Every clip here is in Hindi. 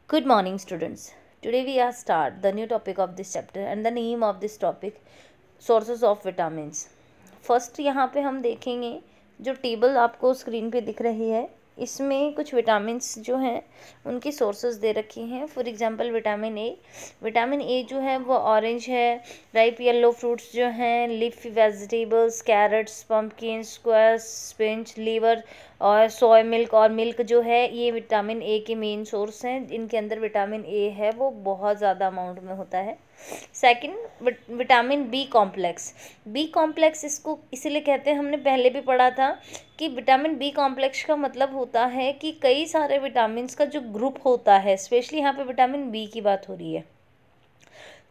Good morning, students. Today we are start the new topic of this chapter and the name of this topic sources of vitamins. First यहाँ पे हम देखेंगे जो टेबल आपको स्क्रीन पे दिख रही है इसमें कुछ विटामिन्स जो हैं उनकी सोर्सेज दे रखी हैं. फॉर एग्जांपल विटामिन ए जो है वो ऑरेंज है, राइप येलो फ्रूट्स जो हैं, leafy vegetables, carrots, pumpkin, squash, spinach, liver और सोया मिल्क और मिल्क जो है ये विटामिन ए के मेन सोर्स हैं. इनके अंदर विटामिन ए है वो बहुत ज़्यादा अमाउंट में होता है. सेकंड, विटामिन बी कॉम्प्लेक्स इसको इसीलिए कहते हैं, हमने पहले भी पढ़ा था कि विटामिन बी कॉम्प्लेक्स का मतलब होता है कि कई सारे विटामिन्स का जो ग्रुप होता है. स्पेशली यहाँ पे विटामिन बी की बात हो रही है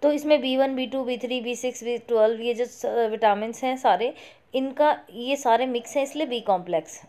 तो इसमें B1, B2, B3, B6, B12 ये जो विटामिन्स हैं सारे इनका ये सारे मिक्स हैं इसलिए बी कॉम्प्लेक्स.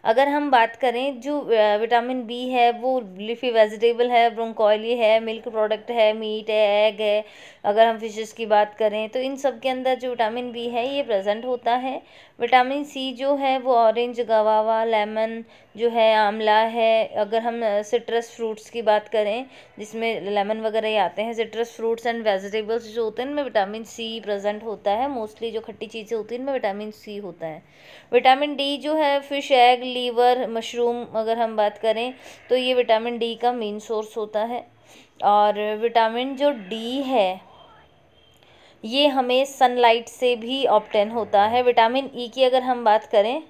अगर हम बात करें जो विटामिन बी है वो लीफी वेजिटेबल है, ब्रोंकोली है, मिल्क प्रोडक्ट है, मीट है, एग है. अगर हम फिशेस की बात करें तो इन सब के अंदर जो विटामिन बी है ये प्रेजेंट होता है. विटामिन सी जो है वो ऑरेंज, गवावा, लेमन जो है, आंवला है. अगर हम सिट्रस फ्रूट्स की बात करें जिसमें लेमन वगैरह ही आते हैं, सिट्रस फ्रूट्स एंड वेजिटेबल्स जो होते हैं इनमें विटामिन सी प्रेजेंट होता है. मोस्टली जो खट्टी चीज़ें होती हैं इनमें विटामिन सी होता है. विटामिन डी जो है फिश, एग, लीवर, मशरूम अगर हम बात करें तो ये विटामिन डी का मेन सोर्स होता है. और विटामिन जो डी है ये हमें सनलाइट से भी ऑब्टेन होता है. विटामिन ई की अगर हम बात करें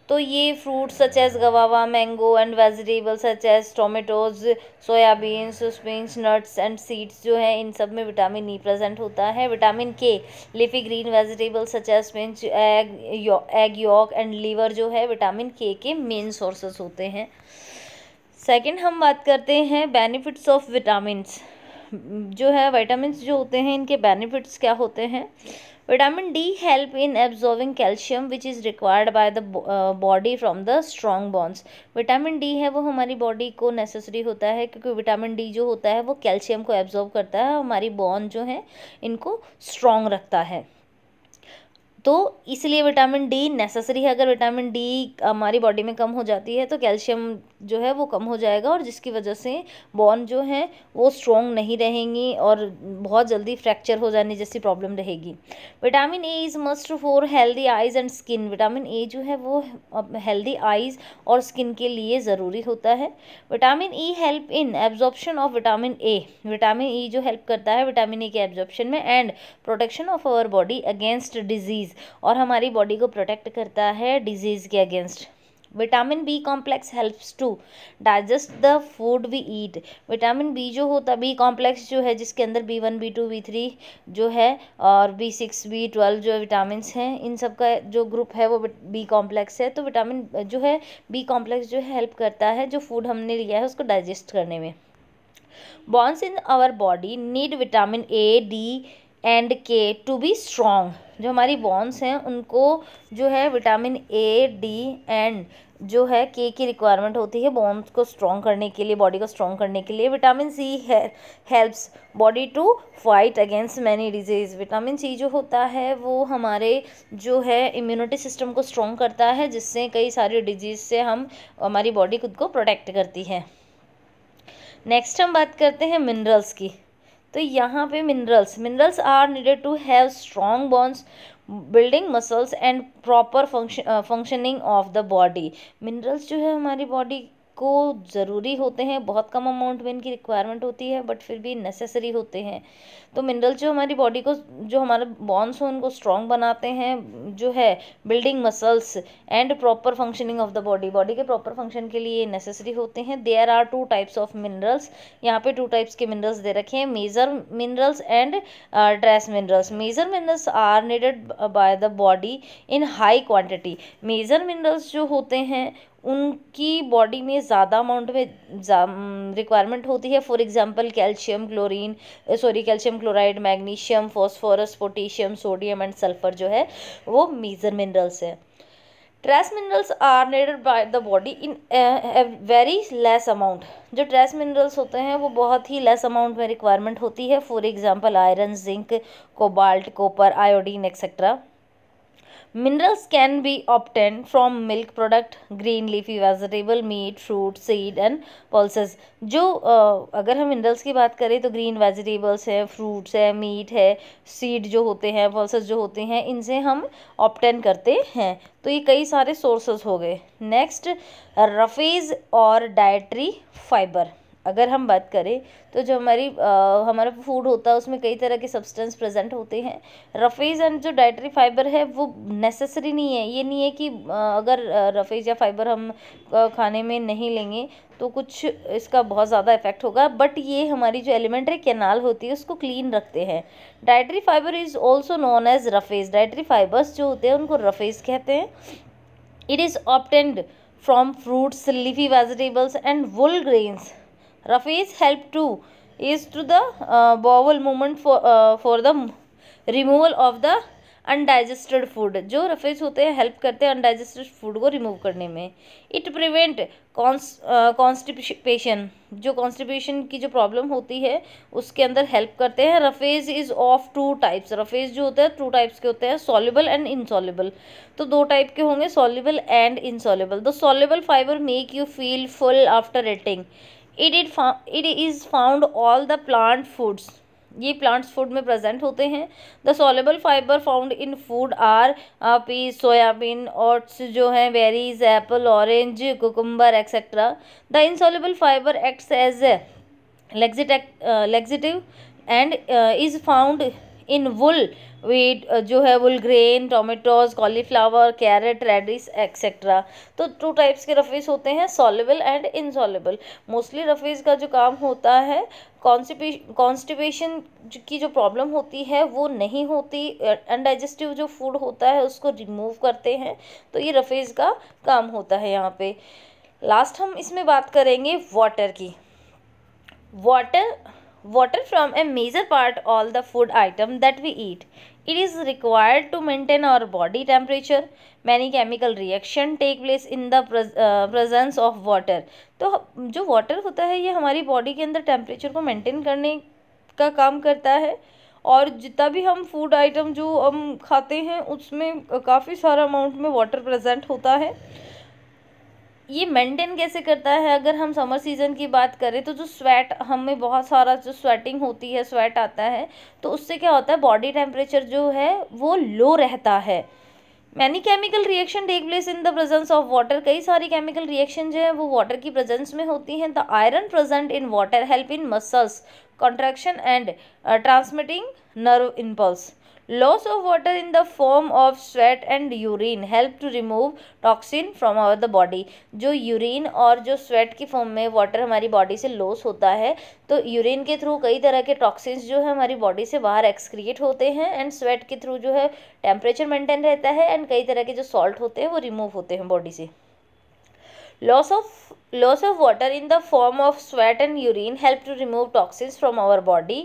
तो ये fruits such as guava, mango and vegetables such as tomatoes, soybeans, spinach, nuts and seeds जो है इन सब में विटामिन ई प्रेजेंट होता है. Vitamin K leafy green vegetables such as spinach, egg yolk and liver जो है विटामिन के मेन सोर्सेस होते हैं. सेकंड हम बात करते हैं बेनिफिट्स ऑफ विटामिन्स. जो है विटामिन्स जो होते हैं इनके बेनिफिट्स क्या होते हैं. Vitamin D help in absorbing calcium which is required by the body from the strong bones. Vitamin D है वो हमारी बॉडी को नेसेसरी होता है क्योंकि विटामिन डी जो होता है वो कैल्शियम को एब्जॉर्ब करता है, हमारी बॉन जो है इनको स्ट्रॉन्ग रखता है. तो इसलिए विटामिन डी नेसेसरी है. अगर विटामिन डी हमारी बॉडी में कम हो जाती है तो कैल्शियम जो है वो कम हो जाएगा और जिसकी वजह से बोन जो है वो स्ट्रॉन्ग नहीं रहेंगी और बहुत जल्दी फ्रैक्चर हो जाने जैसी प्रॉब्लम रहेगी. Vitamin A is must for healthy eyes and skin. Vitamin A जो है वो हेल्दी आइज़ और स्किन के लिए ज़रूरी होता है. Vitamin E help in absorption of vitamin A. Vitamin E जो हेल्प करता है विटामिन ए के एब्जॉर्प्शन में and protection of our body against disease, और हमारी बॉडी को प्रोटेक्ट करता है डिजीज़ के against. Vitamin B complex helps to digest the food we eat. Vitamin B जो होता बी कॉम्प्लेक्स जो है जिसके अंदर B1, B2, B3 जो है और B6, B12 जो विटामिन्स हैं इन सब का जो ग्रुप है वो बी कॉम्प्लेक्स है. तो विटामिन जो है बी कॉम्प्लेक्स जो है हेल्प करता है जो फूड हमने लिया है उसको डाइजेस्ट करने में. Bones in our body need vitamin A, D and K to be strong. जो हमारी बॉन्स हैं उनको जो है विटामिन ए, डी एंड जो है के की रिक्वायरमेंट होती है बॉन्स को स्ट्रॉन्ग करने के लिए, बॉडी को स्ट्रॉन्ग करने के लिए. Vitamin C helps body to fight against many diseases. Vitamin C जो होता है वो हमारे जो है इम्यूनिटी सिस्टम को स्ट्रॉन्ग करता है जिससे कई सारी डिजीज़ से हमारी बॉडी खुद को प्रोटेक्ट करती है. नेक्स्ट हम बात करते हैं मिनरल्स की. तो यहाँ पे minerals are needed to have strong bones, building muscles and proper functioning of the body. Minerals जो है हमारी बॉडी को ज़रूरी होते हैं, बहुत कम अमाउंट में इनकी रिक्वायरमेंट होती है बट फिर भी नेसेसरी होते हैं. तो मिनरल्स जो हमारी बॉडी को जो हमारे बॉन्स हो उनको स्ट्रॉन्ग बनाते हैं, जो है building muscles and proper functioning of the body, body के प्रॉपर फंक्शन के लिए नेसेसरी होते हैं. There are 2 types of minerals. यहाँ पे 2 टाइप्स के मिनरल्स दे रखे हैं, major minerals and trace minerals. Major minerals are needed by the body in high quantity. Major minerals जो होते हैं उनकी बॉडी में ज़्यादा अमाउंट में रिक्वायरमेंट होती है. For example calcium chloride, magnesium, phosphorus, potassium, sodium and sulphur जो है वो मेजर मिनरल्स है. Trace minerals are needed by the body in very less amount. जो ट्रेस मिनरल्स होते हैं वो बहुत ही लेस अमाउंट में रिक्वायरमेंट होती है. For example iron, zinc, cobalt, copper, iodine etcetera. Minerals can be obtained from milk product, green leafy vegetable, meat, fruit, seed and pulses. जो अगर हम मिनरल्स की बात करें तो ग्रीन वेजिटेबल्स है, फ्रूट्स है, मीट है, सीड जो होते हैं, पल्सेस जो होते हैं, इनसे हम ऑब्टेन करते हैं। तो ये कई सारे सोर्सेस हो गए। नेक्स्ट, रफेज और डाइटरी फाइबर। अगर हम बात करें तो जो हमारा फूड होता है उसमें कई तरह के सब्सटेंस प्रेजेंट होते हैं। रफेज एंड जो डाइटरी फाइबर है वो नेसेसरी नहीं है। ये नहीं है कि अगर रफेज या फाइबर हम खाने में नहीं लेंगे तो कुछ इसका बहुत ज़्यादा इफेक्ट होगा, बट ये हमारी जो एलिमेंट्री कैनाल होती है उसको क्लीन रखते हैं। Dietary fibre is also known as roughage. Dietary fibres जो होते हैं उनको रफेज कहते हैं। It is obtained from fruits, leafy vegetables and whole grains. Rafes help to the bowel movement for the removal of the undigested food. जो रफेज होते हैं हेल्प करते हैं अनडाइजेस्टेड फूड को रिमूव करने में। It prevent constipation. जो कॉन्स्टिपेशन की जो प्रॉब्लम होती है उसके अंदर हेल्प करते हैं। Roughage is of two types. Roughage जो होते हैं टू टाइप्स के होते हैं, सॉल्युबल एंड इनसॉल्युबल। तो दो टाइप के होंगे, soluble and insoluble. The soluble fibre make you feel full after eating. It is found all the plant foods. ये प्लांट्स फूड में प्रेजेंट होते हैं। The soluble fibre found in food are peas, soybean, oats जो हैं, berries, apple, orange, cucumber etcetera. The insoluble fibre acts as laxative and is found in whole, wheat जो है, whole grain, tomatoes, cauliflower, carrot, radish etcetera. तो टू टाइप्स के रफेज होते हैं, soluble and insoluble. Mostly roughage का जो काम होता है, कॉन्स्टिपेशन की जो प्रॉब्लम होती है वो नहीं होती। अनडाइजेस्टिव जो फूड होता है उसको रिमूव करते हैं। तो ये रफेज का काम होता है यहाँ पे। लास्ट हम इसमें बात करेंगे वाटर की। Water from a major part all the food item that we eat. It is required to maintain our body temperature. Many chemical reaction take place in the presence of water. तो जो वाटर होता है ये हमारी बॉडी के अंदर टेम्परेचर को मेंटेन करने का काम करता है। और जितना भी हम फूड आइटम जो हम खाते हैं उसमें काफ़ी सारा अमाउंट में वाटर प्रेजेंट होता है। ये मेंटेन कैसे करता है? अगर हम समर सीज़न की बात करें तो जो स्वेट, हमें बहुत सारा जो स्वेटिंग होती है, स्वेट आता है, तो उससे क्या होता है, बॉडी टेम्परेचर जो है वो लो रहता है। Many chemical reaction take place in the presence of water. कई सारी केमिकल रिएक्शन जो है वो वाटर की प्रेजेंस में होती हैं। The iron present in water help in muscles contraction and transmitting nerve impulse. Loss of water in the form of sweat and urine help to remove toxin from our the body. जो यूरिन और जो स्वेट की फॉर्म में वाटर हमारी बॉडी से लॉस होता है, तो यूरिन के थ्रू कई तरह के टॉक्सिन्स जो है हमारी बॉडी से बाहर एक्सक्रिएट होते हैं, एंड स्वेट के थ्रू जो है टेम्परेचर मेंटेन रहता है, एंड कई तरह के जो सॉल्ट होते हैं वो रिमूव होते हैं बॉडी से। Loss of water in the form of sweat and urine help to remove toxins from our body.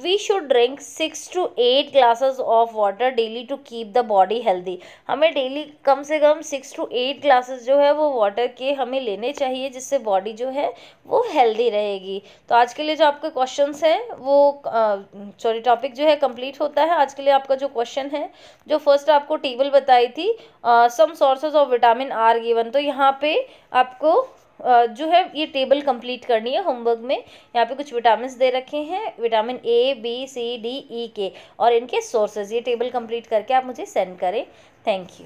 We should drink 6 to 8 glasses of water daily to keep the body healthy. हमें डेली कम से कम 6 to 8 ग्लासेस जो है वो वाटर के हमें लेने चाहिए, जिससे बॉडी जो है वो हेल्दी रहेगी। तो आज के लिए जो आपके क्वेश्चंस हैं वो टॉपिक जो है कंप्लीट होता है। आज के लिए आपका जो क्वेश्चन है, जो फर्स्ट आपको टेबल बताई थी, some sources of vitamin are given, तो यहाँ पे आपको जो है ये टेबल कंप्लीट करनी है होमवर्क में। यहाँ पे कुछ विटामिन दे रखे हैं, vitamin A, B, C, D, E, K, और इनके सोर्सेज। ये टेबल कंप्लीट करके आप मुझे सेंड करें। Thank you.